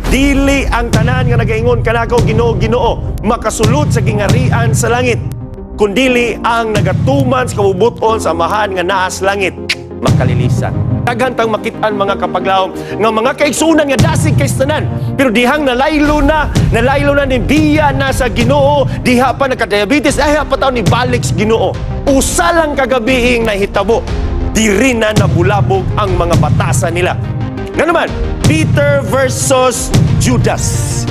Dili ang tanan nga nagaingon kanako Ginoo Ginoo makasulod sa gingarian sa langit, kundili ang nagatuman sa kabubuton sa amahan nga naa sa langit makalilisan. Taghantang makitaan mga kapaglaom nga mga kaigsunan nga dasig kay tanan, pero dihang nalaylo na ni biya na sa Ginoo, diha pa nagka-diabetes, diha pa taon ni balik sa Ginoo. Usa lang kagabiing nahitabo, diri na nabulabog ang mga batasan nila. Nga naman, Peter versus Judas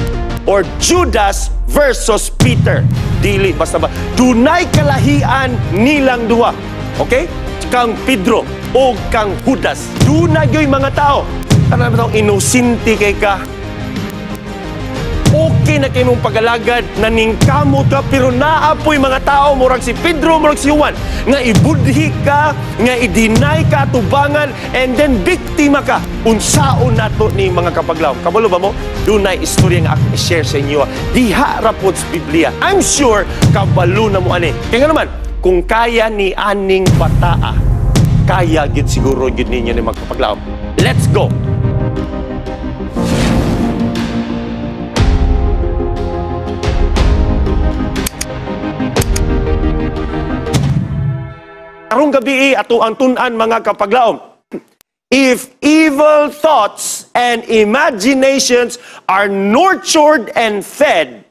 or Judas versus Peter. Dili basta ba dunay kalahian nilang duha. Okay? Kang Pedro o kang Judas. Dunay gyoy mga tao. Tanan ba inosente kay ka? Okay na kay mong pagalagad, naningkamot ka, pero naapoy mga tao, murag si Pedro, murag si Juan, nga ibudhi ka, nga i-deny ka, tubangan, and then biktima ka. Unsaon nato ni mga kapaglaw. Kabalo ba mo? Dunay istorya nga ako i-share sa inyo. Diha rapod sa Biblia. I'm sure, kabalo na mo ani. Kaya nga naman, kung kaya ni aning bataa, kaya gid siguro gid ninyo ni mga kapaglaw. Let's go! Karong gabi ato ang tun-an mga kapaglaom. If evil thoughts and imaginations are nurtured and fed,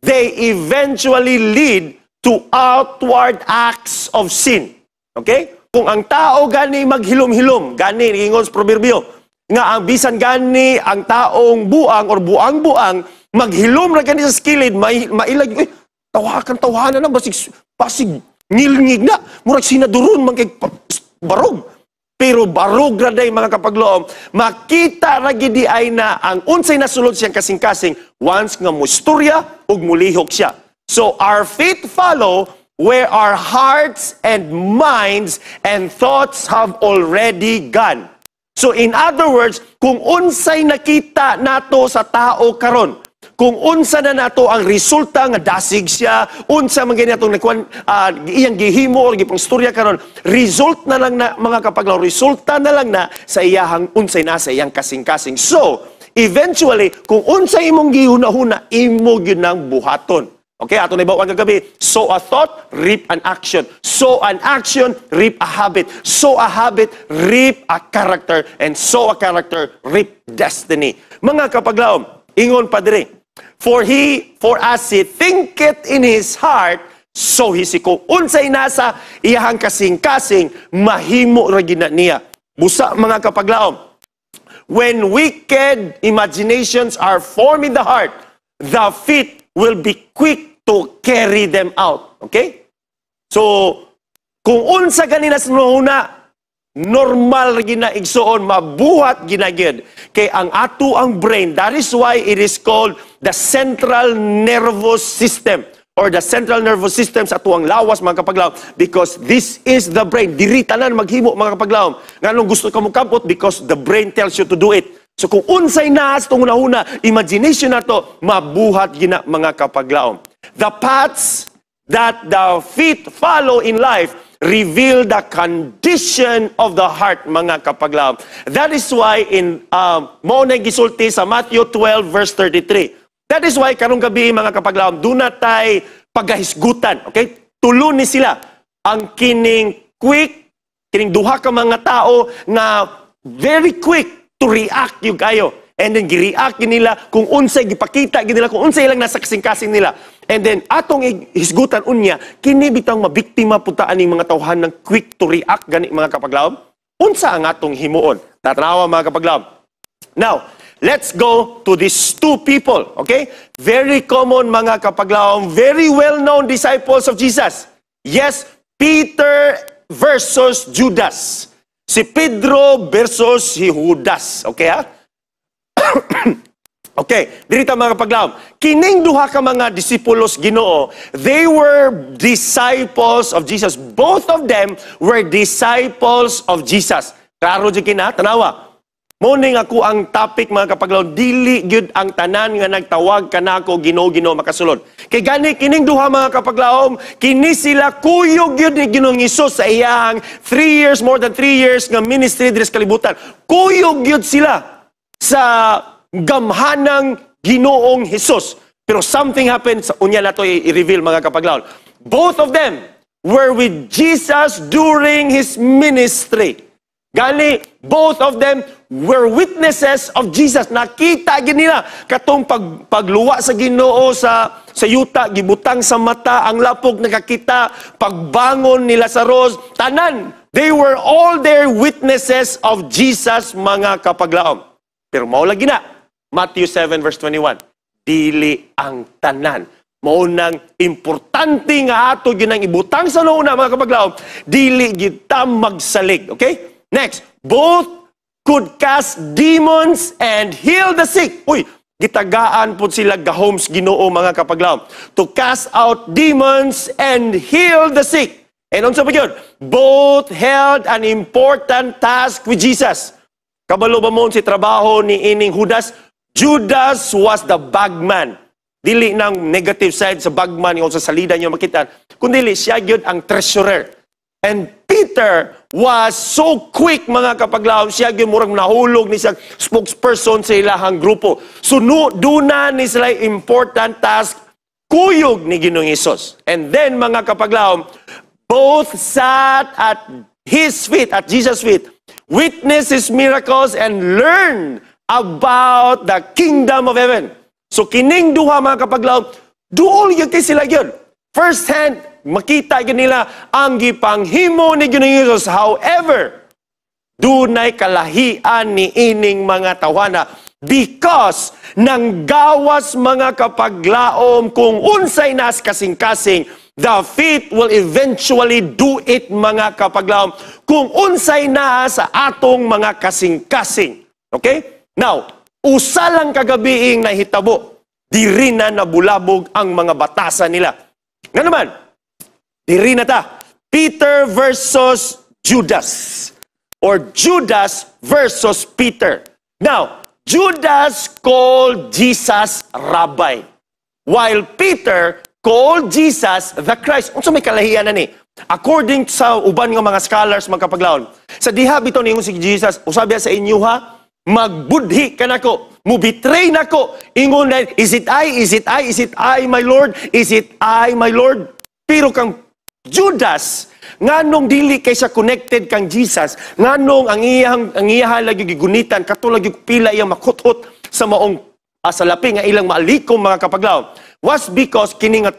they eventually lead to outward acts of sin. Okay? Kung ang tao gani maghilom-hilom, gani ingon sa proverbio, nga ang bisan gani ang taong buang or buang-buang maghilom ra gani sa skilid, mailag, tawahan na basig ngilngig na, murag sinaduron man kay barog. Pero barog ra day mga kapagloom, makita ra gid di ay na ang unsay nasulod siyang kasing-kasing once nga musturya ug mulihok siya. So our faith follow where our hearts and minds and thoughts have already gone. So in other words, kung unsay nakita nato sa tao karon, kung unsa na nato ang resulta nga dasig siya, unsa man gani atong iyang gihimo or gipang istorya karon, result na lang na mga kapaglaw, resulta na lang na sa iyahang unsay na sa iyang kasing-kasing. So, eventually, kung unsay imong gihuna-huna, imo gyud nang buhaton. Okay, ato na ibawang kagabi, sow a thought, reap an action. Sow an action, reap a habit. Sow a habit, reap a character. And sow a character, reap destiny. Mga kapaglaom, ingon pa diri, For as he thinketh in his heart, so he siko. Unsay nasa iyahang kasing-kasing, mahimo ra gid niya. Busa mga kapaglaom. When wicked imaginations are formed in the heart, the feet will be quick to carry them out. Okay? So, kung unsa ganina sa una, normal gina igsoon, mabuhat ginagid. Kay ang ato ang brain, that is why it is called the central nervous system or the central nervous system sa ato ang lawas mga kapaglaom, because this is the brain. Diri tanan maghimo mga kapaglaom. Nganong gusto ka mo kampot? Because the brain tells you to do it. So kung unsay naas itong una-una, imagination na to, mabuhat gina mga kapaglaom. The paths that the feet follow in life reveal the condition of the heart, mga kapaglaom. That is why in mo na gisulti sa Matthew 12 verse 33. That is why karong gabi mga kapaglaom, do not tay pagahisgutan. Okay? Tulo ni sila ang kining duha ka mga tao na very quick to react yung kayo. And then gi-react nila kung unsay gipakita nila, kung unsay lang nasa kasing-kasing nila. And then atong hisgutan unya, kini bitang mabiktima puta aning mga tawhan ng quick to react gani mga kapaglaom. Unsa ang atong himuon? Tatanawa mga kapaglaom. Now, let's go to these two people, okay? Very common mga kapaglaom, very well-known disciples of Jesus. Yes, Peter versus Judas. Si Pedro versus si Judas, okay ha? Okay, dirita mga kapaglaom. Kining duha ka mga disipulos Ginoo, they were disciples of Jesus. Both of them were disciples of Jesus. Klaro di kina, tanawa. Morning ako ang topic mga kapaglaom, dili gyud ang tanan nga nagtawag kanako Ginoo makasulod. Kay gani kining duha mga kapaglaom, kini sila kuyog gyud ni Ginoong Hesus sa iyang 3 years, more than 3 years nga ministry diri sa kalibutan. Kuyog gyud sila sa gamhanang Ginoong Hesus. Pero something happened, sa unya na to i-reveal mga kapaglaon. Both of them were with Jesus during His ministry. Gani, both of them were witnesses of Jesus. Nakita nila katong pagluwa sa Ginoo sa yuta, gibutang sa mata, ang lapok nakakita, pagbangon nila sa Lazarus, tanan. They were all there witnesses of Jesus, mga kapaglaom. Pero mao lagi na, Matthew 7 verse 21, dili ang tanan. Maunang importante nga ato ginang ibutang sa una, mga kapaglaom, dili kita magsalig. Okay? Next, both could cast demons and heal the sick. Uy, gitagaan po sila gahoms Ginoo, mga kapaglaom. To cast out demons and heal the sick. And unsa pa yun? Both held an important task with Jesus. Kabalo ba mo si trabaho ni ining Judas? Judas was the bagman. Dili nang negative side sa bagman yung sa salida niyo makita. Kundi siya yun ang treasurer. And Peter was so quick, mga kapaglaom, siya murag nahulog ni sa spokesperson sa ilahang grupo. So duna ni sila important task, kuyog ni Ginoong Hesus. And then, mga kapaglaom, both sat at His feet, at Jesus' feet, witnessed His miracles and learned about the kingdom of heaven. So kining duha, mga kapaglaom, duol yun kay sila yun. First hand, makita nila ang gipanghimo ni Ginoong Hesus. However, dunay kalahian ni ining mga tawana because nang gawas, mga kapaglaom, kung unsay nas kasing-kasing, the feet will eventually do it, mga kapaglaom, kung unsay na sa atong mga kasing-kasing. Okay? Now, usa lang kagabiing nahitabo, diri na nabulabog ang mga batasan nila. Nga naman, diri na ta, Peter versus Judas. Or Judas versus Peter. Now, Judas called Jesus Rabbi, while Peter called Jesus the Christ. Unsa may kalahian na ni? According sa uban nga mga scholars, mga kapaglaon, sa diha bitaw ningon si Jesus, usabi sa inyo ha, magbudhi ka nako, mubitray nako, ingon na, is it I, is it I, is it I, my Lord, is it I, my Lord? Pero kang Judas, nganong dili kay siya connected kang Jesus, nganong ang iyang lagi gigunitan, katulad yung pila iyang makutot sa maong sa lapi nga ilang maalikom, mga kapaglaw, was because kini nga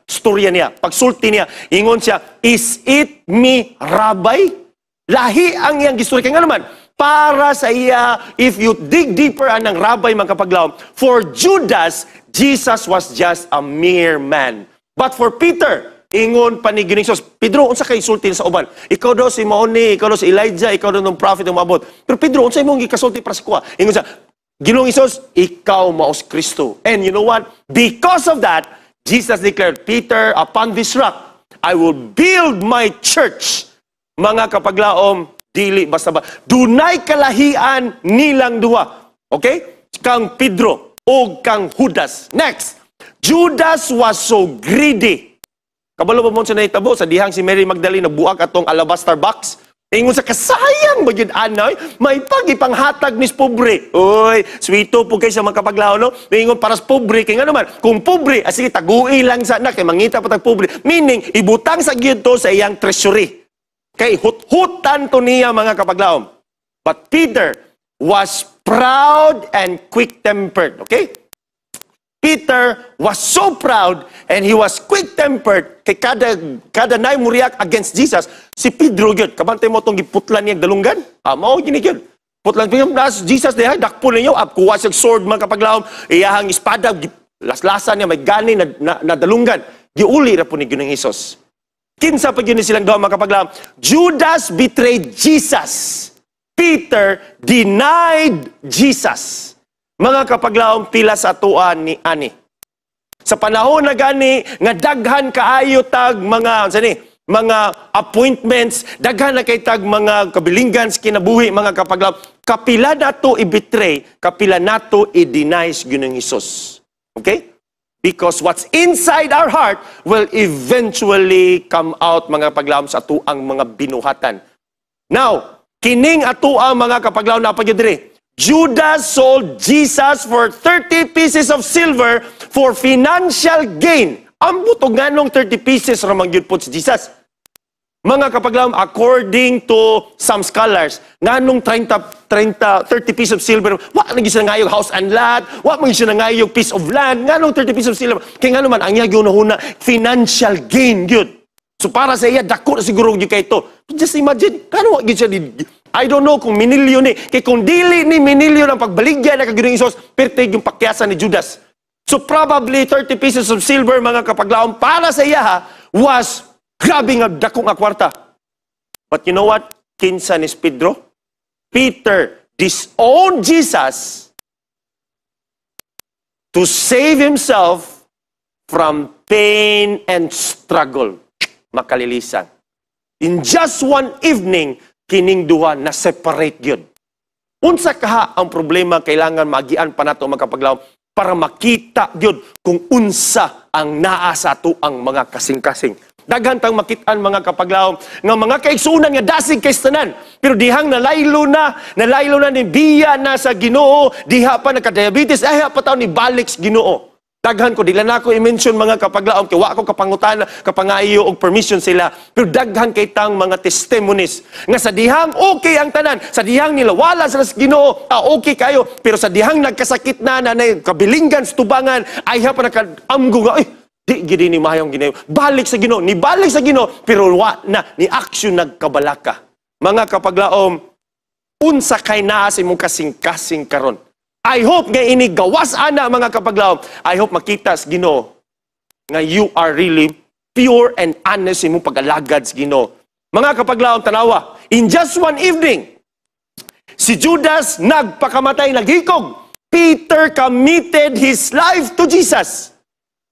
storya niya, pagsulti niya, ingon siya, is it me, Rabbi? Lahi ang iyang gistorya. Kaya nga naman, para sa iya, if you dig deeper anang Rabbi, mga kapaglaw, for Judas, Jesus was just a mere man. But for Peter, ingon pa ni Ginoong Hesus, Pedro, unsa kay sulti sa uban? Ikaw daw si Maoni, ikaw daw si Elijah, ikaw daw ng prophet ng maabot. Pero Pedro, unsa imong gikasulti para sa kuha? Ingon siya, Ginoong Hesus, ikaw maos Kristo. And you know what? Because of that, Jesus declared, Peter, upon this rock, I will build my church. Mga kapaglaom, dili basta ba. Dunay kalahian nilang duha. Okay? Kang Pedro o kang Judas. Next, Judas was so greedy. Kabalo ba mo sa nahitabo, sa dihang si Mary Magdalene nagbuak atong alabaster box. Ingon sa kasayang bagid anay, may pagipanghatag mis pobre. Oy, sweeto po kay sa mga kapaglaw, no? Ingon para sa pobre kay nga naman, kung pobre, sige tagui lang sa anak kay mangita pa tag pobre. Meaning ibutang sa gyud to sa iyang treasury. Kay hut-hutan to niya, mga kapaglaw. But Peter was proud and quick-tempered. Okay? Peter was so proud and he was quick-tempered kay kada nay muriak against Jesus. Si Pedro yun, kabantay mo itong giputlan niyang dalunggan. Mao gini yun. Putlan niyo, Jesus dihay, dakpon ninyo, kuha siyang sword, mga kapaglaom, iyahang espada, laslasan niya, may gani na dalunggan. Giuli na po ni Ginoong Hesus. Kinsa pa yun silang doon, mga kapaglaom. Judas betrayed Jesus. Peter denied Jesus. Mga kapaglaong pila sa tuan ni ani. Sa panahon na gani, nga daghan kaayo tag mga appointments, daghan na kay tag mga kabilinggan sa kinabuhi, mga kapaglaong, kapila nato i-betray, kapila nato i-deny Ginoong Hesus. Okay? Because what's inside our heart will eventually come out, mga kapaglaom, sa atuang mga binuhatan. Now, kining atuang mga kapaglaom na pagyudiri, Judas sold Jesus for 30 pieces of silver for financial gain. Ang butog nga nung 30 pieces ramang yun po si Jesus. Mga kapaglaom, according to some scholars, nga nung 30 pieces of silver, wak naging siya ngayog house and lot, wak naging siya ngayog piece of land, nga nung 30 pieces of silver. Kaya nga naman, ang iya ginahuna, financial gain yun. So para sa iya, dako na siguro yun kay ito. Just imagine, kano wak yun siya I don't know kung minilyo ni. Kaya kung dili ni minilyo ng pagbaligyan na kaginoong Isos, pertig yung pakyasan ni Judas. So probably 30 pieces of silver, mga kapaglaom, para sa iya was grabe nga dakong akwarta. But you know what? Kinsa ni Pedro? Peter disowned Jesus to save himself from pain and struggle. Makalilisan. In just one evening, kining duha na separate yun. Unsa kaha ang problema kailangan magian pa nato mga kapaglaom para makita yun kung unsa ang naa sa ato ang mga kasing-kasing. Daghan tang makitaan mga kapaglaom nga mga kaigsunan nga dasig kay tanan pero dihang nalaylo na ni biya na sa Ginoo, diha pa nagka-diabetes, ay pa taw ni balik sa Ginoo. Daghan ko, dila na ako i-mention mga kapaglaom, kaya wa ko kapangutana, kapangayo og permission sila. Pero daghan kay tang mga testimonies. Nga sa dihang okay ang tanan, sa dihang nila wala sila sa Ginoo, okay kayo. Pero sa dihang nagkasakit na kabilinggan sa tubangan, ay pa nakaamgo nga, di gini ni mahayong Ginoo. Balik sa Ginoo, ni balik sa Ginoo, pero wa na, ni action nagkabalaka. Mga kapaglaom, unsa kay naa sa imong kasing-kasing karon. I hope nga ini gawas ana mga kapaglaom. I hope makita sa Ginoo nga you are really pure and honest imong pag-alagad sa Ginoo. Mga kapaglaom, tanawa, in just one evening, si Judas nagpakamatay, naghikog. Peter committed his life to Jesus.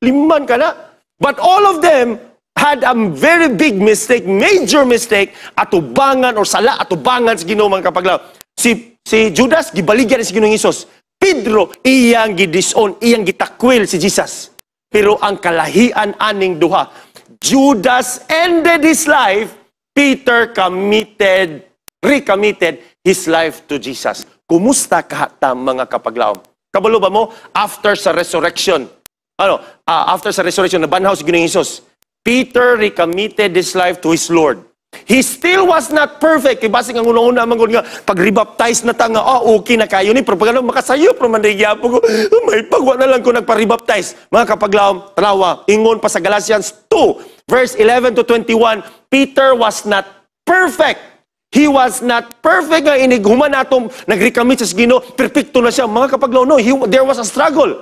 Liman ka na. But all of them had a very big mistake, major mistake, atubangan or sala, atubangan sa Ginoo mga kapaglaom. Si Judas, gibaligyan si Ginoong Hesus. Pedro, iyang gidison, iyang gitakwil si Jesus. Pero ang kalahian aning duha, Judas ended his life, Peter recommitted his life to Jesus. Kumusta kahata mga kapaglaom? Kabalo ba mo? After sa resurrection, after sa resurrection, nabanhaw si Ginoong Hesus, Peter recommitted his life to his Lord. He still was not perfect. Kaya basing ang una-una man nga, pag-rebaptize na tanga, okay na kayo ni, pero pag makasayo, pero mandaigyapo ko, may pagwa na lang ko nagpa-rebaptize. Mga kapaglaom, tanawa, ingon pa sa Galatians 2, verse 11 to 21, Peter was not perfect. He was not perfect nga inighuman natong nag-recommit sa Ginoo, perfecto na siya. Mga kapaglaom, no, there was a struggle.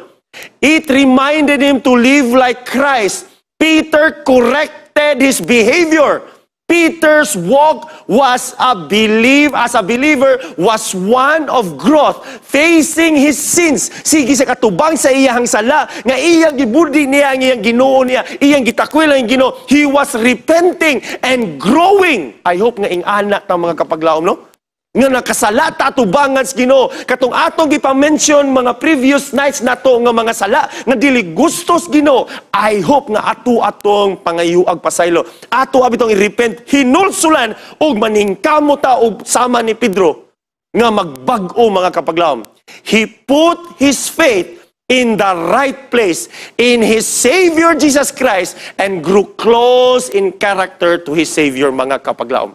It reminded him to live like Christ. Peter corrected his behavior. Peter's walk as a believer was one of growth, facing his sins. Sige sa katubang sa iyang sala, nga iyang gibudi niya, ang iyang Ginoo niya, iyang gitakwil ang Ginoo. He was repenting and growing. I hope nga ing anak ng mga kapaglaom, no? Nga nakasalata tubangan sa Ginoo. Katong atong gipamention mga previous nights nato nga mga sala nga dili gustos Ginoo. I hope nga atong pangayuag pasaylo. Ato abitong i-repent hinulsulan ug maningkamo ta og sama ni Pedro nga magbag-o mga kapaglaom. He put his faith in the right place in his Savior Jesus Christ and grew close in character to his Savior mga kapaglaom.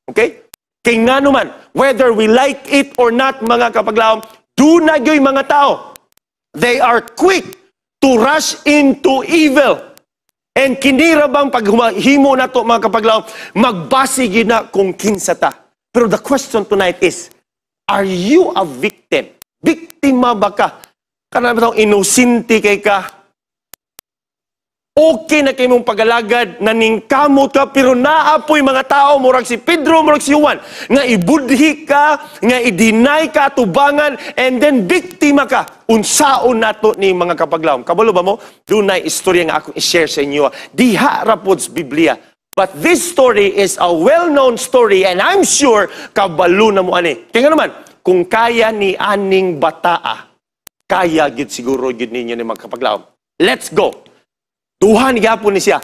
Okay? Kaya nga naman, whether we like it or not, mga kapaglaom, do na yo'y mga tao. They are quick to rush into evil. And kinira bang paghimo na to, mga kapaglaom, magbasig na kung kinsa ta. Pero the question tonight is, are you a victim? Biktima ba ka? Karami itong inosente kay ka. Okay na kayo mong pag-alagad, naningkamot ka, pero naapoy mga tao, murag si Pedro, murag si Juan, nga ibudhi ka, nga i-deny ka, tubangan, and then biktima ka. Unsaon nato ni mga kapaglaom. Kabalo ba mo? Doon na istorya nga akong i-share sa inyo. Diha rapods Biblia. But this story is a well-known story, and I'm sure kabalo na mo ani. Kaya nga naman, kung kaya ni aning bataa, kaya gid siguro gid ninyo ni mga kapaglaom. Let's go! Tuhan gapon ni siya.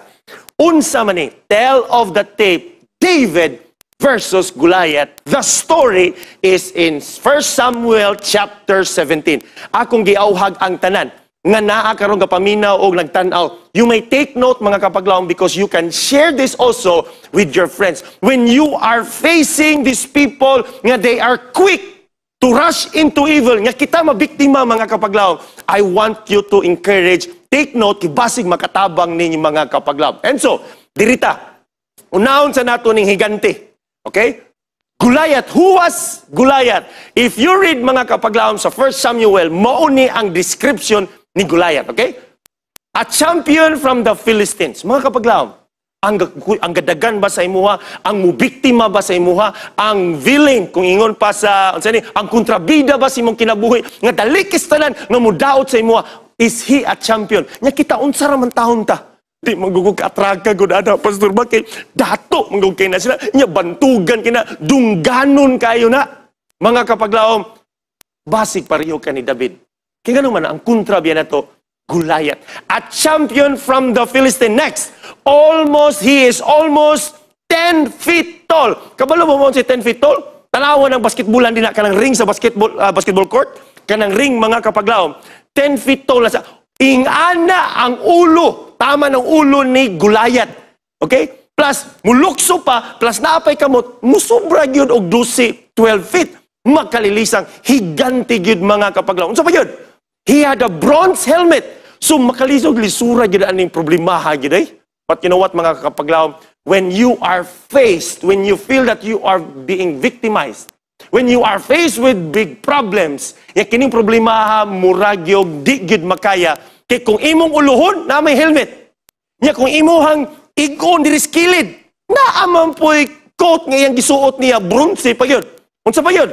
Unsa man ni, tell of the tape, David versus Goliath. The story is in 1 Samuel chapter 17. Akong giauhag ang tanan nga naa karon kapaminaw og nagtan-aw. You may take note mga kapaglaom because you can share this also with your friends. When you are facing these people nga they are quick to rush into evil, nga kita mabiktima mga kapaglaom, I want you to encourage, take note, kibasig makatabang ninyo mga kapaglaom. And so, dirita, unahon sa nato ning higante. Okay? Goliath. Who was Goliath? If you read mga kapaglaom sa 1 Samuel, mauni ang description ni Goliath. Okay? A champion from the Philistines. Mga kapaglaom, ang gadagan ba sa imuha? Ang mubiktima ba sa imuha? Ang villain, kung ingon pa sa, ang kontrabida ba sa imong kinabuhi? Nga dalikis tanan, nga mudaot sa imuha. Is he a champion? Nya kita, unsa raman tahon ta? Di magugog atraga gud ada pastor ba kay dato magugog kay na sila nya bantugan kina dungganon kayo na mga kapaglaom basig pareho ka ni David kay ngano man ang kontra biya nato Goliath, a champion from the Philistine. Next, he is almost 10 feet tall. Kabalo mo si 10 feet tall? Tanawan ng basketballan din na kanang ring sa basketball court, kanang ring mga kapaglaom. 10 feet tall na sa ingana ang ulo. Tama ng ulo ni Goliath. Okay? Plus, mulukso pa, plus naapay kamot, musubra yun og 12 feet. Makalilisang, higante yun mga kapaglaom. So pa yun? He had a bronze helmet. So makalisog, lisura yun aning problemaha yun eh. But you know what mga kapaglaom? When you are faced, when you feel that you are being victimized, when you are faced with big problems, kining problemaha, muragyog, di yun makaya, kaya kung imong uluhon, na may helmet. Nya kung imuhang igon diri skilid, naaman po'y coat nga iyang gisuot niya, bronze pa yun. Unsa pa yun?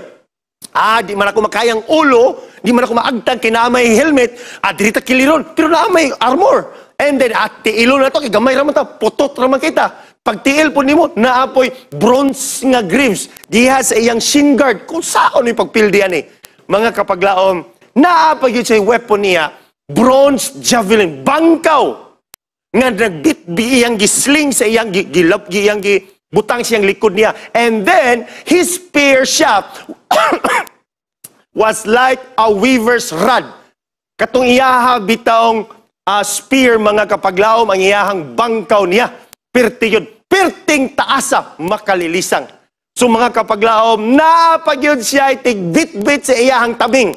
Di man ako makayang ulo, di man ako maagtang kay na may helmet, diri ta kiliron, pero na may armor. And then, tiilo na to, kay gamay raman ta, putot raman kita. Pag tiil po nimo, naapoy bronze nga greaves, diha sa iyang shin guard, kung saan yung pagpildihan eh. Mga kapaglaom, naapoy yun sa weapon niya, bronze javelin, bangkaw, nga nagbit-bi iyang gisling sa iyang gilap, iyang butang siyang likod niya. And then, his spear shaft was like a weaver's rod. Katong iyaha bitawng spear, mga kapaglaom, ang iyahang bangkaw niya. Pirti yun. Pirting taasa, makalilisang. So mga kapaglaom, napagyod siya itigbit-bit sa iyahang tabing.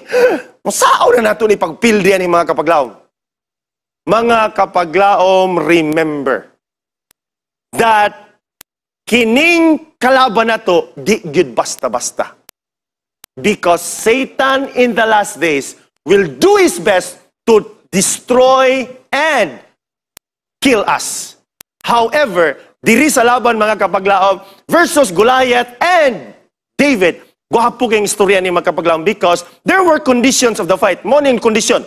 Masao na nato ni pagpildihan ni mga kapaglaom. Mga kapaglaom, remember that kining kalaban na to, di gyud basta-basta. Because Satan in the last days will do his best to destroy and kill us. However, diri sa laban mga kapaglaom versus Goliath and David, guwapo kayong istorya ni mga kapaglaom because there were conditions of the fight. Morning condition.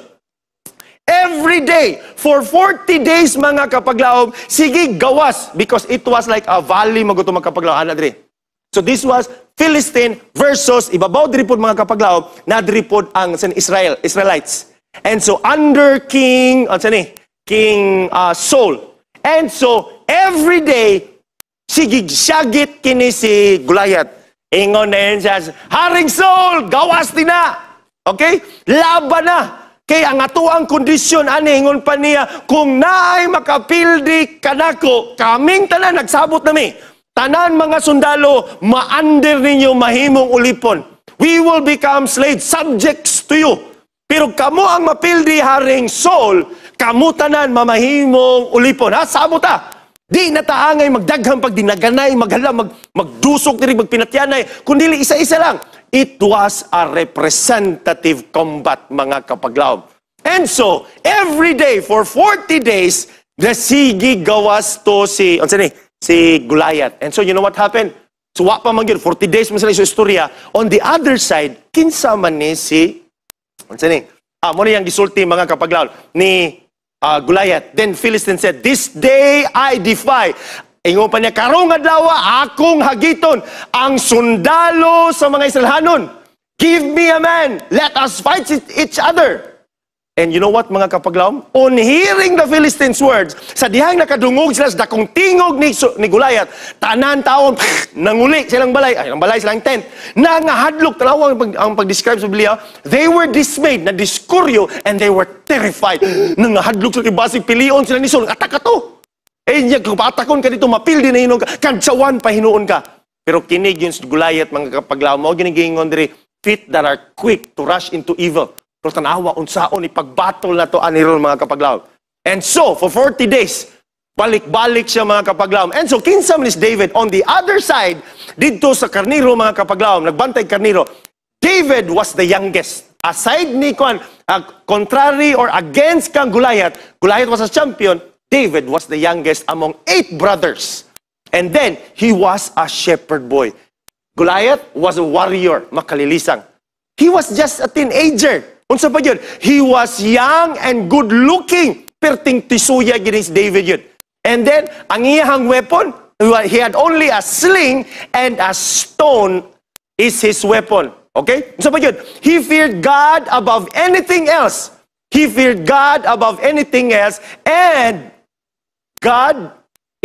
Every day, for 40 days mga kapaglaom, sige gawas because it was like a valley maguto mga kapaglaom. Anadri. So this was Philistine versus ibabaw diripod mga kapaglaom na diripod ang Israelites. And so under King Saul. And so every day sige syagit kini si Goliath. Ingon na yun siya, Haring Saul, gawas din na. Okay? Laban na. Kaya ang atuang kondisyon, ingon pa niya, kung naay makapildi kanako, kaming tanan, nagsabot nami. Tanan mga sundalo, ma-under ninyo mahimong ulipon. We will become slaves, subjects to you. Pero kamo ang mapildi, Haring Saul, kamo tanan mamahimong ulipon. Sabot ta. Di nataangay magdaghang pagdinaganay, magdusok diri magpinatyanay, kundi isa-isa lang. It was a representative combat, mga kapaglaom. And so, every day for 40 days, nasigi gawas to si Goliath. And so, you know what happened? So, wa pa man yun, 40 days man sila sa istorya. On the other side, kinsa man ni mo na yung gisulti mga kapaglaom ni Goliath. Then Philistine said, "This day I defy." Ingon pa niya, karong adlaw akong hagiton ang sundalo sa mga Israelhanon. Give me a man. Let us fight each other. And you know what, mga kapaglaom? On hearing the Philistines' words, sa dihang nakadungog sila sa dakong tingog ni Goliath, tanan taon, nanguli silang balay, ang balay silang tent, nangahadlok, talawa ang pag-describe sa Biblia, they were dismayed, na diskuryo, and they were terrified. Nangahadlok sila, kibasig pilion sila ni Saul, atak ka to. Eh, niya, kung patakon ka dito, mapildi na hinuon ka, kadsawan pa hinuon ka. Pero kinig yun sa Goliath, mga kapaglaom, mo ginigingon diri, feet that are quick to rush into evil. Pero tanawa, unsaon, ipagbatol na to anirol mga kapaglaom. And so, for 40 days, balik-balik siya mga kapaglaom. And so, kinsa man is David. On the other side, dito sa karniro mga kapaglaom, nagbantay karniro, David was the youngest. Aside ni contrary or against kang Goliath, Goliath was a champion, David was the youngest among 8 brothers. And then, he was a shepherd boy. Goliath was a warrior, makalilisang. He was just a teenager. Unsa pa yun? He was young and good-looking. Perting tisuya ginis David yun. And then, ang iyahang weapon, he had only a sling and a stone is his weapon. Okay? Unsa pa yun? He feared God above anything else. He feared God above anything else. And God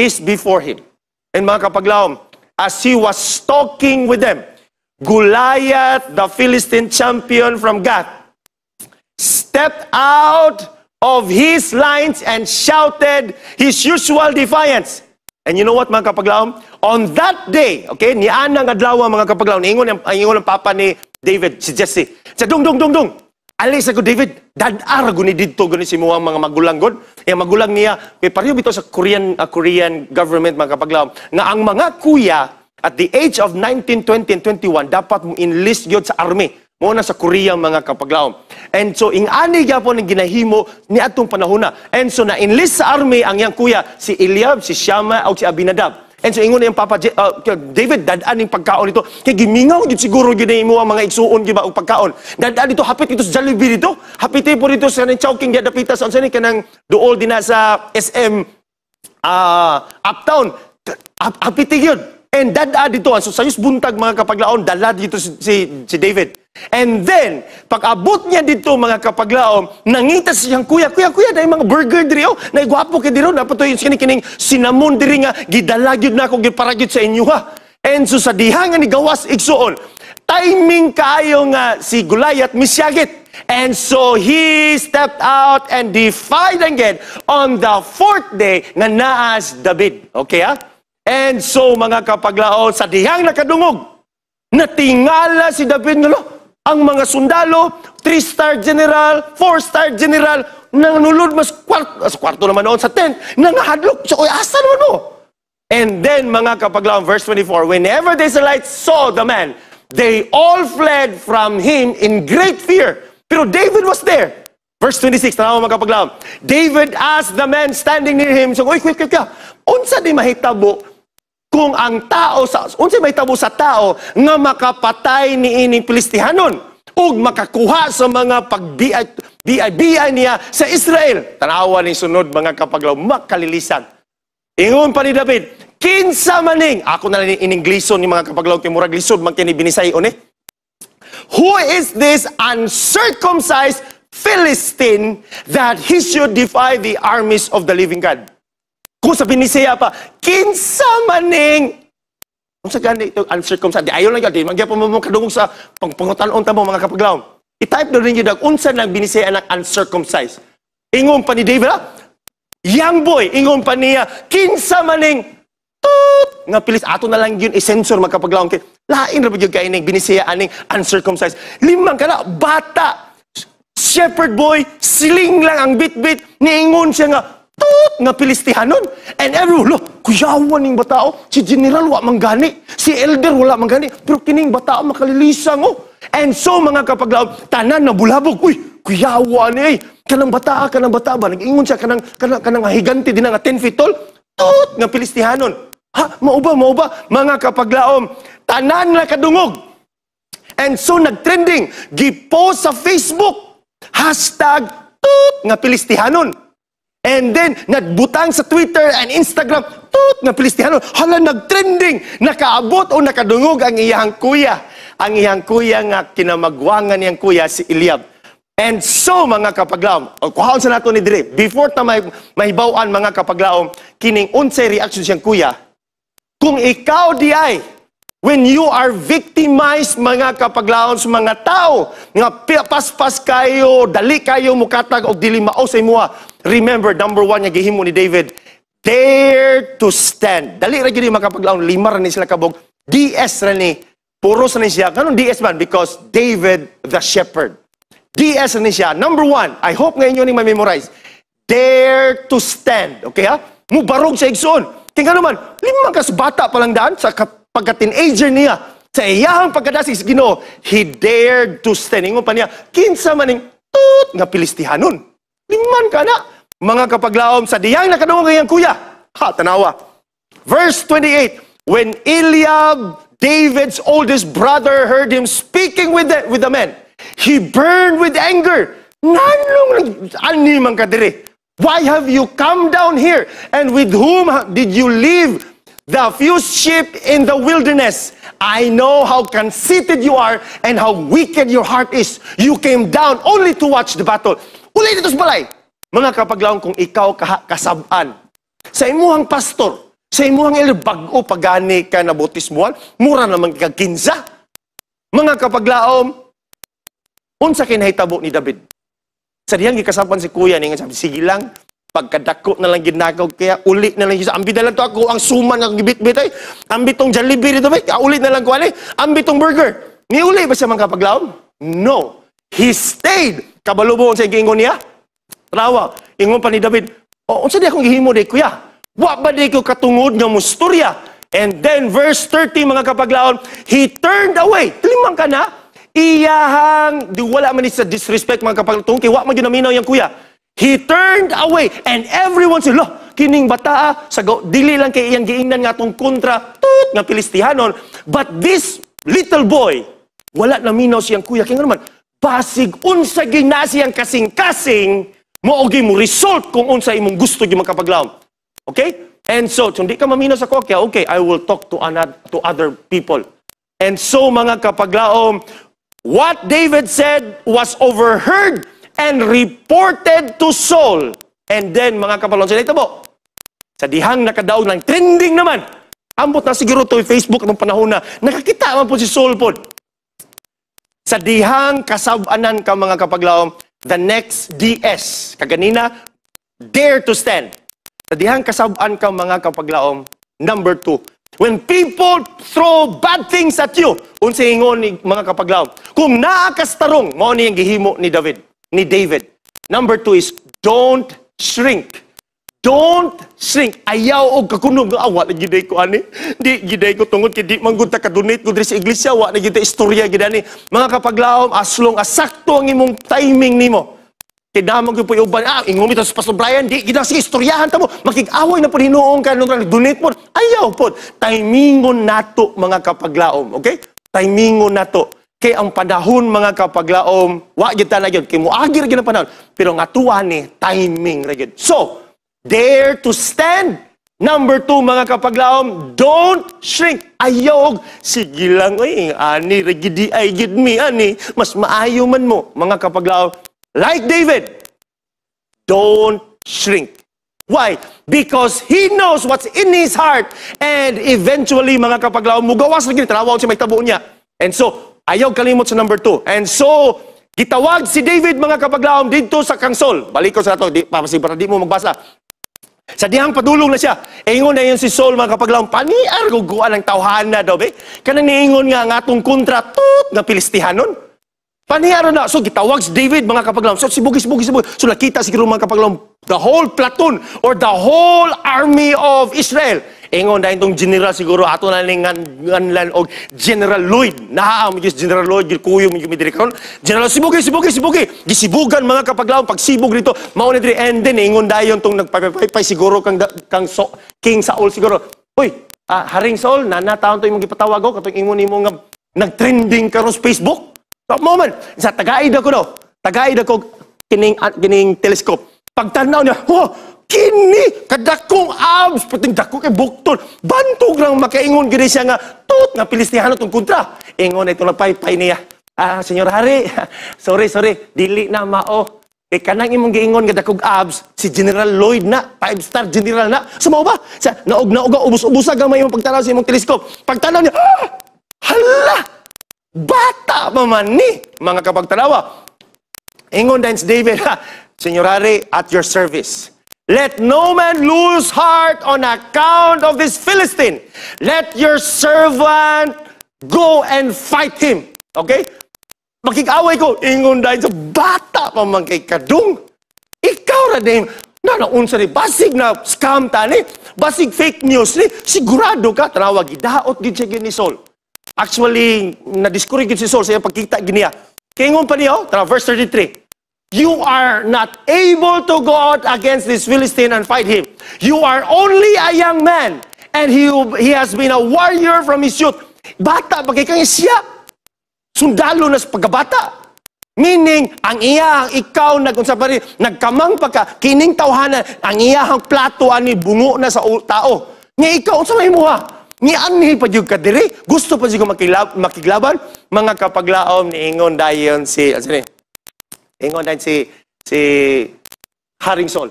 is before him. And mga kapaglaom, as he was talking with them, Goliath, the Philistine champion from Gath, stepped out of his lines and shouted his usual defiance. And you know what, mga kapaglaom? On that day, okay, ni Anang adlaw mga kapaglaom, ingon ang papa ni David, si Jesse. Sa dung. Alis ako, David, dadar guni dito, guni si mga magulang god. Yung magulang niya, pareho bito sa Korean government, mga kapaglaom, nga ang mga kuya, at the age of 19, 20, and 21, dapat mo enlist yun sa army. Muna sa Korea, mga kapaglaom. And so, ing-ani po ng ginahimo ni atong panahon na. And so, na-enlist sa army ang yang kuya, si Eliab, si Shammah, o si Abinadab. And so, ingon na yung Papa David, dadaan yung pagkaon ito. Kaya gimingaw, yun siguro ginahimo ang mga igsuon, giba, o pagkaon. Dadaan dito, hapit ito sa Jollibee dito. Hapit po dito sa Chowking, Yadapita, sa kanang kanang dool din na sa SM Uptown. Hapit yun. And dadaan dito, so sayos buntag mga kapaglaon, dala dito si David. And then, pag-abot niya dito mga kapaglaom, nangitas siyang kuya, dahil mga burger diri, naigwapo ka diri, dapat ito yung kining sinamon diri nga, gidalagyod na ako, giparagyod sa inyo ha. And so sa dihangan ni gawas igsuon, timing kayo nga si Goliath misyagit. And so he stepped out and defied again on the 4th day nga naas David. Okay ha? And so, mga kapaglaon, sa dihang nakadungog, natingala si David nga, ang mga sundalo, 3-star general, 4-star general, nanulod mas kwarto naman noon sa tent, nangahadlok, siya ko'y asa naman mo. And then, mga kapaglaon, verse 24, whenever the Israelites saw the man, they all fled from him in great fear. Pero David was there. Verse 26, tanaw mga kapaglaon, David asked the man standing near him, so, oy, quick ka, unsa di mahitabo, kung ang tao, unsa may tabo sa tao nga makapatay ni ining Pilistihanon ug makakuha sa mga pagbiay niya sa Israel. Tanawa ni sunod mga kapaglaw, makalilisan. Ingon pa ni David, kinsa maning, ako na lang in-Ingleson ni mga kapaglaw, timurag lisod, magkini binisay oni. Who is this uncircumcised Philistine that he should defy the armies of the living God? Kung sa binisaya pa, kinsa maning, kung sa gani ito, uncircumcised, ayaw lang yun, magya pa mo kadungog sa pangpangutan-on mo mga kapaglaw. I-type na rin yun, unsa nang binisaya ng uncircumcised. Ingon pa ni David, young boy, ingon pa niya, kinsa maning, nga pilis, ato na lang yun, i-censor mga kapaglaw. Lain na ba yun kayo ng binisaya aning uncircumcised? 5 ka na, bata, shepherd boy, siling lang ang bit-bit, niingon siya nga, nga Pilistihanon. And everyone, kuyawan ning batao, si general wa manggani, si elder wala manggani, pero kining batao makalilisang And so mga kapaglaom, tanan na bulabog, uy, kuyawan kanang bata ba, nag-ingon siya, kanang higanti din nga 10 feet tall, nga Pilistihanon. Ha, mauba, mga kapaglaom, tanan na kadungog. And so nag-trending, gipost sa Facebook, hashtag, nga Pilistihanon. And then, nagbutang sa Twitter and Instagram, nga Pilistihanon. Hala, nag-trending. Nakaabot o nakadungog ang iyang kuya. Ang iyang kuya nga kinamagwangan niyang kuya, si Eliab. And so, mga kapaglaom, kuhaon sa nato ni dire, before ta mahibawan mga kapaglaom, kining unsay reaction siyang kuya, kung ikaw di ay, when you are victimized mga kapaglaom sa mga tao, nga paspas kayo, dali kayo mukatag o dili mao sa imuha, remember, number 1 nga gihimo ni David, dare to stand. Dali ra gyud mga kapaglaom, 5 ra ni sila kabog, DS ra ni, puros ra ni siya. Kanong DS man? Because David the shepherd. DS na siya. Number 1, I hope ngayon yun yung ma-memorize. Dare to stand. Okay ha? Mubarog sa igsoon. Kaya naman, 5 kas bata pa lang daan sa pagka-teenager niya. Sa iyahang pagkadasig Ginoo, he dared to stand. Ingon pa niya, kinsa maning tut nga Pilistihanon. 5 ka na. Mga kapaglaom sa diyang nakadungog ngayang kuya. Ha, tanawa. Verse 28, when Eliab, David's oldest brother, heard him speaking with the men, he burned with anger. Nanong ani man ka dire? Why have you come down here? And with whom did you leave the few sheep in the wilderness? I know how conceited you are and how wicked your heart is. You came down only to watch the battle. Ulay dito sa balay. Mga kapaglaom, kung ikaw kasab-an sa imuhang pastor, sa imuhang elder, bag-o pagani ka na bautismuhan, mura naman kaginsa. Mga kapaglaom, unsa kinahitabo ni David? Sa diyang gikasapan si kuya, ningan sabi, sige lang, pagkadako na lang ginagaw, kaya uli na lang siya. Ambit na lang to ako, ang suman ng gibit-bit ay. Ambit tong Jollibee dito, ulit na lang ko, ambit tong burger. Ni uli ba siya mga kapaglaom? No. He stayed. Kabalubo sa gingon niya. Rawa, ingon pa ni David, unsa di akong gihimo day, kuya? Wa ba di ko katungod nga musturya? And then, verse 30, mga kapaglaom, he turned away. Limang ka na, iyahang, di wala man sa disrespect mga kapaglaom, kaya wa man yun naminaw yung kuya. He turned away, and everyone said, loh, kining bataa, dili lang kay iyang giingnan nga tong kontra, tut, nga Pilistihanon. But this little boy, wala naminaw siyang kuya. Kaya naman, basig, unsa ginasi ang kasing-kasing, mo result kung unsa imong gusto yung makapaglaom. Okay? And so, kung di ka maminaw sa kokya, okay, I will talk to other people. And so, mga kapaglaom, what David said was overheard and reported to Saul. And then, mga kapaglaom, sila itabo, sa dihang nakadaog ng trending naman, ambot na siguro to Facebook ng panahon na, nakakita man po si Saul po. Sa dihang kasabanan ka mga kapaglaom, the next DS, kaganina, dare to stand. Sa dihang kasabaan ka mga kapaglaom, number 2, when people throw bad things at you, unsay ingon ni mga kapaglaom, kung naakastarong, mo ni ang gihimo ni David. Number 2 is, don't shrink. Don't shrink. Ayaw og kakunog nga awa na giday ko ani. Di giday ko tungod kay di man gud ta ka-donate gud sa iglesia, wa na gid istorya gid ani. Mga kapaglaom, as long as sakto ang imong timing nimo. Kay damang gyud uban, ingon mi to sa Pastor Brian, di gid sige istoryahan ta mo. Makig-away na pud hinuong ka nung donate mo. Ayaw pod. Timingon nato mga kapaglaom, okay? Timingon nato. Kay ang panahon mga kapaglaom, wa gid ta na gyud kay moagir gyud ang panahon. Pero nga tuwa ni timing ra gyud. So, dare to stand. Number 2, mga kapaglaom, don't shrink. Ayaw, sige lang, ani, regidi, ay, gid me, ani. Mas maayo man mo, mga kapaglaom. Like David, don't shrink. Why? Because he knows what's in his heart. And eventually, mga kapaglaom, mugawas lagi, tarawaw siya may tabo niya. And so, ayaw kalimot sa number 2. And so, gitawag si David, mga kapaglaom, dito sa Kang Saul. Balik ko sa ito, para di mo magbasa. Sa dihang padulong na siya, ingon na yun si Saul, mga kapaglaom, paniar guguan ng tawhana daw, be? Kanang niingon nga atong kontra, tut, nga Pilistihanon. Paniar na. So, gitawag si David, mga kapaglaom. So, sibugis. So, nakita siguro mga kapaglaom, the whole platoon or the whole army of Israel. Ingon dahil itong general siguro, ato na nganlan og General Lloyd. Nahaam yung General Lloyd, kuyo yung midirikaron. General, sibugi. Gisibugan mga kapaglaom, pagsibog dito, mauna diri. And then, ingon dahil itong nagpapaypay siguro King Saul siguro. Uy, Haring Saul, nanataon to yung gipatawag ko, katong ingon ni mo nga nag-trending karon sa Facebook. So, moment, sa tagaid ako kining telescope. Pagtanaw niya, kini, kadakong abs, pating dako kay buktol. Bantog lang makaingon gini siya nga, tut, nga Pilistihanon itong kontra. Ingon na itong nagpaypay niya. Senyor Hari, sorry, dili na mao. Kay kanang imong giingon nga dakog abs, si General Lloyd na, 5-star general na. Sumaw ba? Naog-naog, ubus-ubusa gamay imong pagtanaw sa imong teleskop. Pagtanaw niya, hala! Bata pa man ni, mga kapagtanawa. Ingon din si David, Senyor Hari, at your service. Let no man lose heart on account of this Philistine. Let your servant go and fight him. Okay? Makikaway ko, ingon dahil sa bata pa man kay Kadung. Ikaw na din, naunsa ni, basig na scam ta ni, basig fake news ni, sigurado ka, tanawag, idaot din siya ni Saul. Actually, na-discourage si Saul sa iyang pagkita giniya. Kaya ingon pa niya, verse 33, you are not able to go out against this Philistine and fight him. You are only a young man, and he has been a warrior from his youth. Bata, bagay kang siya. Sundalo na sa pagkabata. Meaning, ang iyang ikaw nagkamang pagka, kining tawhanan, ang iyang plato ani bungo na sa tao. Nga ikaw, sa may muha. Nga anhi pa yung kadiri. Gusto pa siya makiglaban. Mga kapaglaom ni Ingon dayon Ingon dayon si Haring Saul.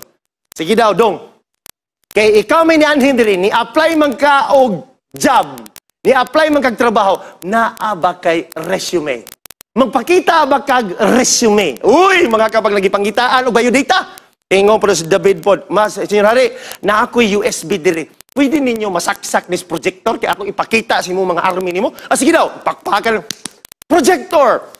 Sige daw, dong. Kay ikaw may nianhin diri, ni-apply man ka og job. Ni-apply man kag trabaho, naa ba kay resume? Magpakita ba kag resume? Uy, mga kapag nagipanggitaan o biodata. Ingon po si David po, Senyor Hari, na ako'y USB diri. Pwede ninyo masaksak nis projector kaya ako ipakita sa mga army nimo. Sige daw, pakpakan. Projector,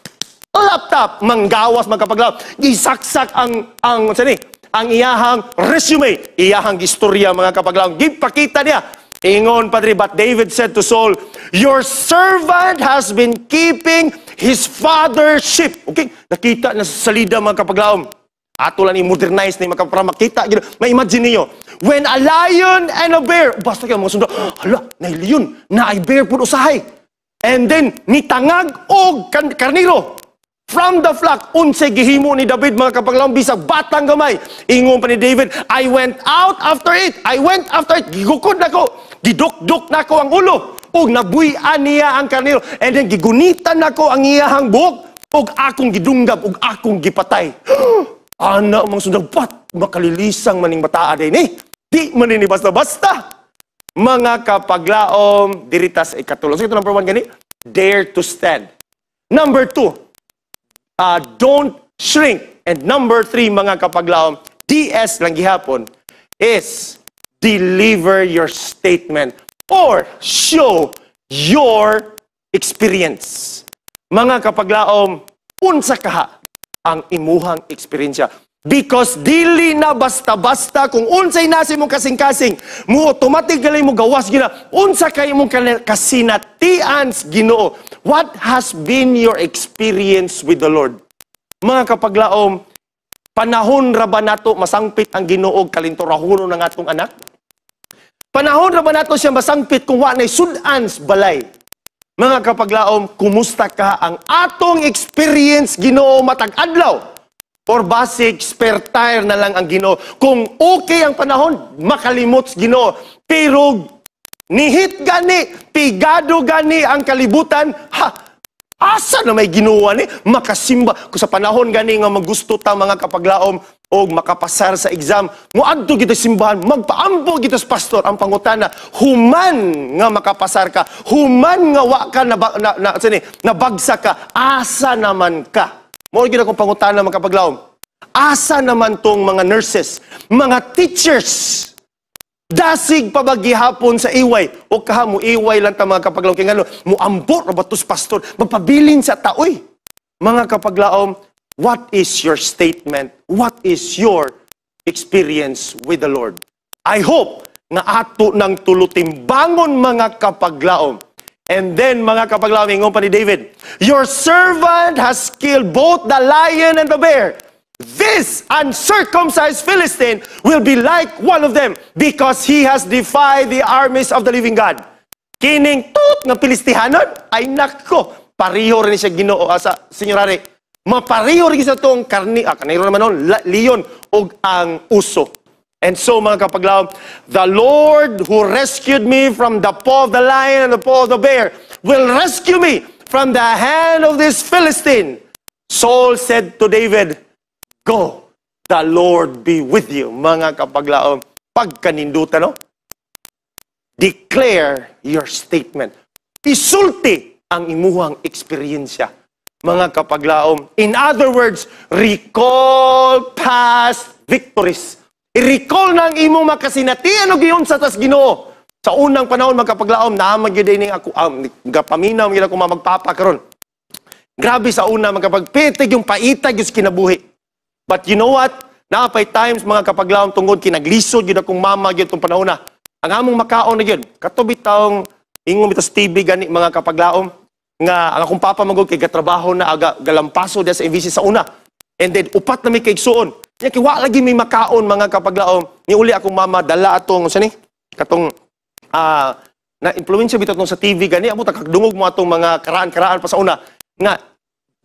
laptop, manggawas, magkapaglaw. Gisaksak ang iyahang resume, iyahang istorya, mga kapaglaw. Gipakita niya. Ingon, Padre, but David said to Saul, your servant has been keeping his father's sheep. Okay? Nakita na sa salida, mga kapaglaom. Ato lang i-modernize na para makita. May-imagine niyo, when a lion and a bear, basta kayo mga sundalo, hala, na-lion, na-bear po usahay. And then, nitangag o karniro. From the flock, unsay gihimo ni David, mga kapaglaom, bisag batang gamay. Ingon pa ni David, I went out after it. Gigukod na ko. Giduk-duk na ko ang ulo. O nabuyan niya ang karniro. And then, gigunitan na ko ang iyahang buhok. O akong gidunggab, o akong gipatay. Anak, mga sundapat, makalilisang maning bataa din eh. Di manini basta-basta. Mga kapaglaom, diritas ay katulong. So ito number 1 gani, dare to stand. Number 2, don't shrink. And number 3, mga kapaglaom, DS lang gihapon, is deliver your statement or show your experience. Mga kapaglaom, unsa kaha ang imuhang eksperyensya. Because dili na basta-basta kung unsay nasi mong kasing-kasing, mo automatically mo gawas gina, unsa kay mong kasinatian Ginoo. What has been your experience with the Lord? Mga kapaglaom, panahon ra ba nato masangpit ang Ginoo kalintorahuno ng atong anak? Panahon ra ba nato siya masangpit kung wa nay sudan sa balay? Mga kapaglaom, kumusta ka ang atong experience Ginoo matag adlaw? Or basic spare tire na lang ang Ginoo? Kung okay ang panahon, makalimot Ginoo. Pero nihit gani, pigado gani ang kalibutan, asa na may Ginoo ni? Makasimba. Kung sa panahon gani nga magusto ta mga kapaglaom o makapasar sa exam, muadto kita simbahan, magpaampo kita sa pastor. Ang pangutana, human nga makapasar ka, human nga wa ka nabagsak ka, asa naman ka? Mao gid akong pangutana mga kapaglaom. Asa naman tong mga nurses, mga teachers? Dasig pa ba gihapon sa iway? O kaha mo iway lang ta mga kapaglaom kay ngano, muambot ra batos pastor, magpabilin sa taoy. Mga kapaglaom, what is your statement? What is your experience with the Lord? I hope nga ato nang tulutimbangon mga kapaglaom. And then, mga kapaglaom, ingon pa ni David, your servant has killed both the lion and the bear. This uncircumcised Philistine will be like one of them because he has defied the armies of the living God. Kining tut nga Pilistihanon, ay nako, pariho rin siya Ginoo sa Senyor Hari. Mapariho rin sa itong kaniro naman nun, leon o ang uso. And so, mga kapaglaom, the Lord who rescued me from the paw of the lion and the paw of the bear will rescue me from the hand of this Philistine. Saul said to David, go, the Lord be with you. Mga kapaglaom, pagkanindutan, no? Declare your statement. Isulti ang imuhang eksperyensya. Mga kapaglaom. In other words, recall past victories. I-recall na ang imong makasinatian o giyon sa tas Ginoo. Sa unang panahon, magkapaglaom, naamag yun din ako, gapaminaw, yun ako magpapa karon. Grabe sa una, magkapagpitig yung paitag yung kinabuhi. But you know what? Napay times, mga kapaglaom, tungod, kinaglisod yun akong mama yun itong panahon na. Ang among makaon na yun, katubit taong, ingong itos TV gani, mga kapaglaom, nga ang akong papa magod kay gatrabaho na aga galampaso dia sa MVC sa una. And then, upat na may kaigsuon. Kaya kiwa lagi may makaon, mga kapaglaom. Ni uli akong mama, dala atong, saan katong, na-influensya bitaw sa TV gani, amo takagdungog mo atong mga karaan-karaan pa sa una, nga,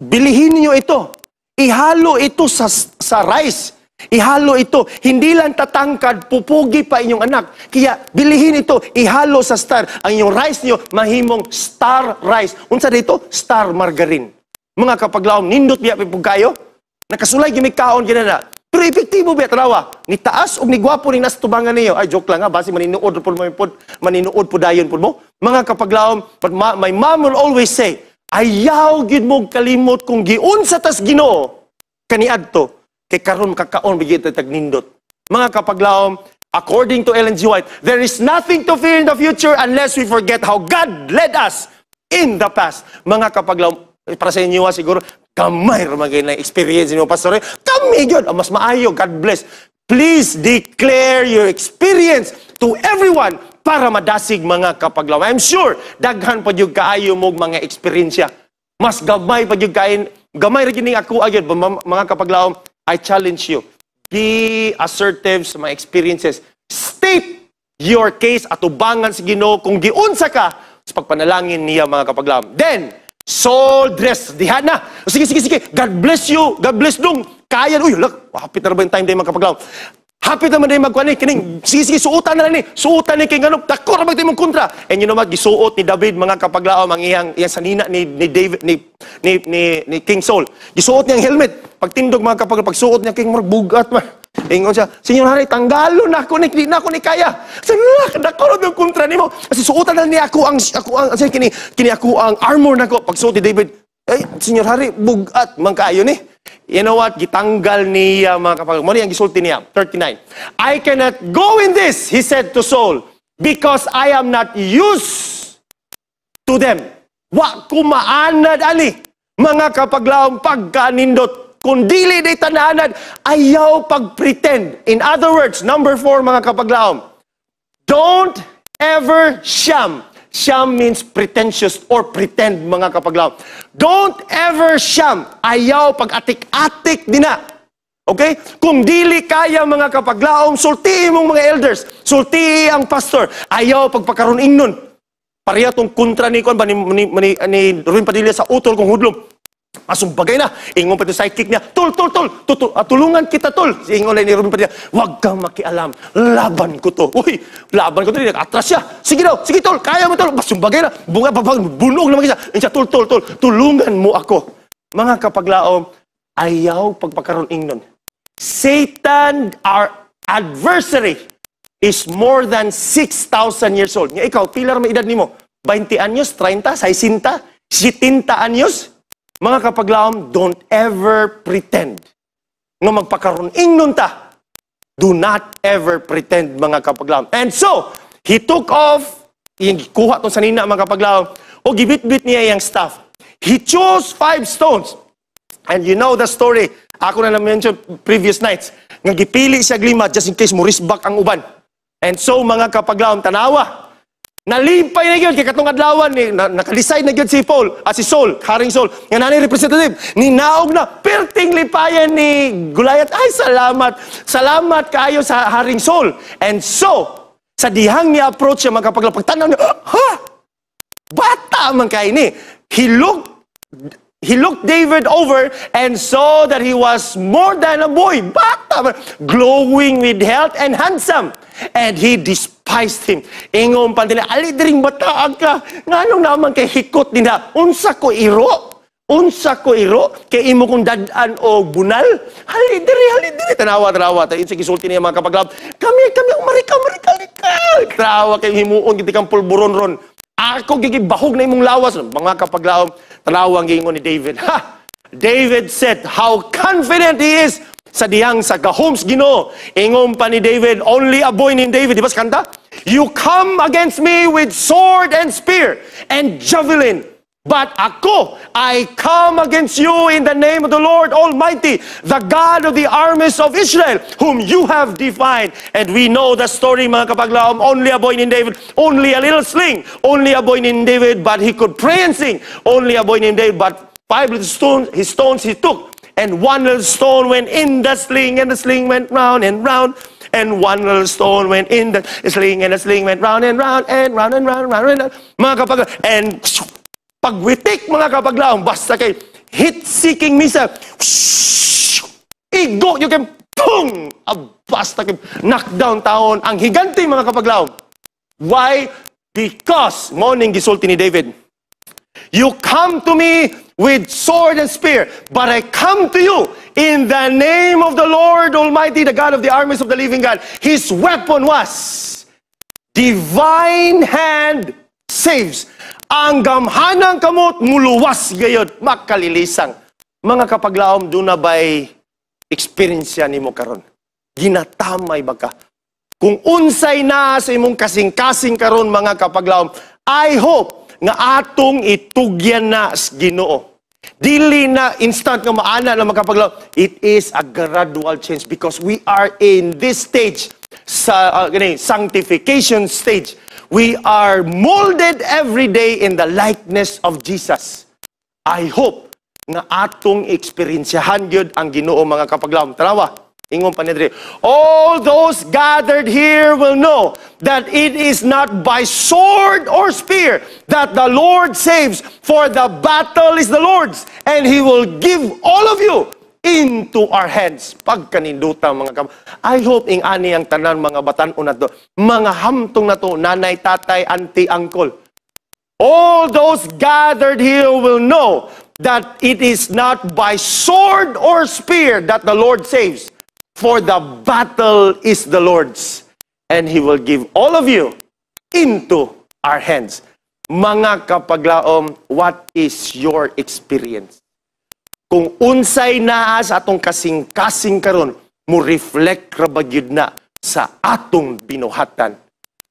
bilihin niyo ito. Ihalo ito sa rice. Ihalo ito. Hindi lang tatangkad, pupugi pa inyong anak. Kaya, bilihin ito. Ihalo sa star. Ang inyong rice niyo, mahimong star rice. Unsa dito? Star margarine. Mga kapaglaom, nindot biya pipog kayo. Nakasulay gimik kaon ginana. Pero epektibo ba trawa? Ni taas o ni gwapo ni nas tubangan niyo. Ay, joke lang ha. Basi maninuod po mo maninuod po dayon po mo. Mga kapaglaom, but my mom will always say, ayaw gid mo kalimot kung giun sa tas Ginoo kaniadto kay karon makakaon bigit tag nindot. Mga kapaglaom, according to Ellen G. White, there is nothing to fear in the future unless we forget how God led us in the past. Mga kapaglaom, para sa inyo siguro kamay ra magay na experience niyo pastor. Kami gyud mas maayo, God bless. Please declare your experience to everyone para madasig mga kapaglaom. I'm sure daghan pa jud kaayo mo mga eksperyensya. Mas gamay pa jud kain, gamay ra gining ako agad mga kapaglaom. I challenge you. Be assertive sa mga experiences. State your case at ubangan sa Ginoo kung giunsa ka sa pagpanalangin niya mga kapaglaom. Then Saul dress diha na. Sige. God bless you. God bless dong. Kaya uy, look, hapit na ba yung time day mga kapaglaom? Hapit naman din magkuhan kining sige suotan na ni. Suotan ni kay nganong dako ra magtay mong kontra. And you know what, gisuot ni David mga kapaglaom ang iyang sanina ni David ni King Saul. Gisuot niya ang helmet. Pagtindog mga kapaglaom, pagsuot niya king bugat man. Ingon siya, Senyor Hari, tanggalo na ako ni na ako ni kaya. Sabi na, dako ra yung kontra nimo. Kasi suotan na niya ako ang kini ako ang armor nako. Pagsuot ni David, ay, Senyor Hari, bugat man kaayo ni. You know what? Gitanggal niya mga kapag. Mali ang gisulti niya. 39. I cannot go in this, he said to Saul, because I am not used to them. Wa kumaanad ali. Mga kapaglaom pagkanindot. Kung dili di tanaanad, ayaw pagpretend. In other words, number 4 mga kapaglaom. Don't ever sham. Sham means pretentious or pretend, mga kapaglaom. Don't ever sham. Ayaw pag-atik-atik din na. Okay? Kung dili kaya mga kapaglaom, sulti mong mga elders. Sulti ang pastor. Ayaw pagpakaroning nun. Pareha tong kontra ni ni Ruin Padilla sa utol kong hudlom. Asong bagay na. Ingon pa ito sidekick niya. Tulungan kita, tol. Ingon na ni Ruben Padilla. Huwag kang makialam. Laban ko to. Uy, laban ko to. Atras siya. Sige daw. Sige, tol. Kaya mo, tol. Asong bagay na. Bunog naman siya. Siya, tol. Tulungan mo ako. Mga kapaglaom, ayaw pagpakaroon ingnon. Satan, our adversary, is more than 6,000 years old. Nga ikaw, pila may edad nimo? 20 anyos, 30, 60, 70 anyos? Mga kapaglaom, don't ever pretend nga magpakaroon ingnon ta. Do not ever pretend, mga kapaglaom. And so, he took off, kuha itong sanina, mga kapaglaom, o gibit-bit niya yung staff. He chose 5 stones. And you know the story. Ako na na-mention previous nights. Nga gipili siya glima just in case murisbak ang uban. And so, mga kapaglaom, tanawa. Nalimpay na yun, kaya katong adlawan, nakalisay na yun si Saul, Haring Saul, yung nanay representative, ninaog na, perting lipayan ni Goliath. Ay, salamat kayo sa Haring Saul. And so, sa dihang niya approach siya, mga kapaglaom, pagtanaw niya, ha? Bata man kayo ni. He looked David over and saw that he was more than a boy. Bata, glowing with health and handsome. And he displayed despised him. Ingon pa nila, ali diring bataag ka. Nganong naman kay hikot nila. Unsa ko iro? Unsa ko iro? Kay imo kong dadan o bunal? Hali diri. Tanawa. Tayo sa gisulti niya mga kapaglab. Kami, umarika. Trawa kay himuon, giti kang pulburon ron. Ako gigibahog na imong lawas. Mga kapaglab, tanawa ang gingon ni David. David said how confident he is sa diyang sa gahoms Ginoo. Ingon pa ni David, only a boy named David. Di ba kanta? You come against me with sword and spear and javelin. But ako, I come against you in the name of the Lord Almighty, the God of the armies of Israel, whom you have defied. And we know the story, mga kapaglaom, only a boy named David, only a little sling, only a boy named David, but he could pray and sing. Only a boy named David, but 5 little stones he took, and 1 little stone went in the sling, and the sling went round and round. And 1 little stone went in the sling, and the sling went round and round and round and round and round. Mga kapaglaom, and pagwitik, mga kapaglaong, basta kay hit-seeking missile, igo, you can, boom! Basta kay knockdown taon ang higanti, mga kapaglaong. Why? Because, morning gisulti ni David, you come to me with sword and spear, but I come to you in the name of the Lord Almighty, the God of the armies of the living God. His weapon was divine hand saves. Ang gamhanang kamot muluwas gayod makalilisang. Mga kapaglaom, doon na ba'y experience ni mo karon? Ginatamay ba ka? Kung unsay na sa imong kasing-kasing karon, mga kapaglaom, I hope nga atong itugyan na sa Ginoo. Dili na instant nga maana na mga kapaglaom. It is a gradual change because we are in this stage sa sanctification stage. We are molded every day in the likeness of Jesus. I hope na atong eksperyensyahan gyud ang Ginoo, mga kapaglaom. Tanawa, ingon pa ni Dre. All those gathered here will know that it is not by sword or spear that the Lord saves, for the battle is the Lord's, and He will give all of you into our hands. Pagkaninduta, mga I hope ing ani ang tanan, mga batan-o na to, mga hamtong na to, nanay, tatay, auntie, uncle. All those gathered here will know that it is not by sword or spear that the Lord saves, for the battle is the Lord's, and He will give all of you into our hands. Mga kapaglaom, what is your experience? Kung unsay naa sa atong kasing-kasing karon, mo reflect ra ba gyud na sa atong binuhatan.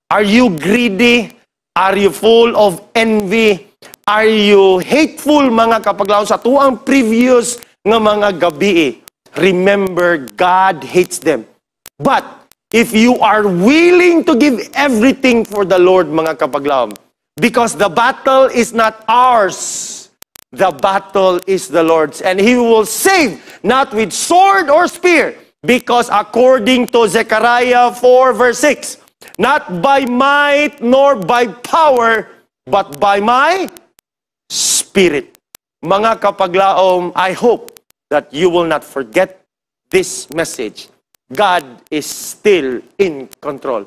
Are you greedy? Are you full of envy? Are you hateful, mga kapaglaom, sa tuang previous nga mga gabi? Remember, God hates them. But if you are willing to give everything for the Lord, mga kapaglaom, because the battle is not ours, the battle is the Lord's, and He will save, not with sword or spear, because according to Zechariah 4 verse 6, not by might nor by power, but by my Spirit. Mga kapaglaom, I hope that you will not forget this message. God is still in control.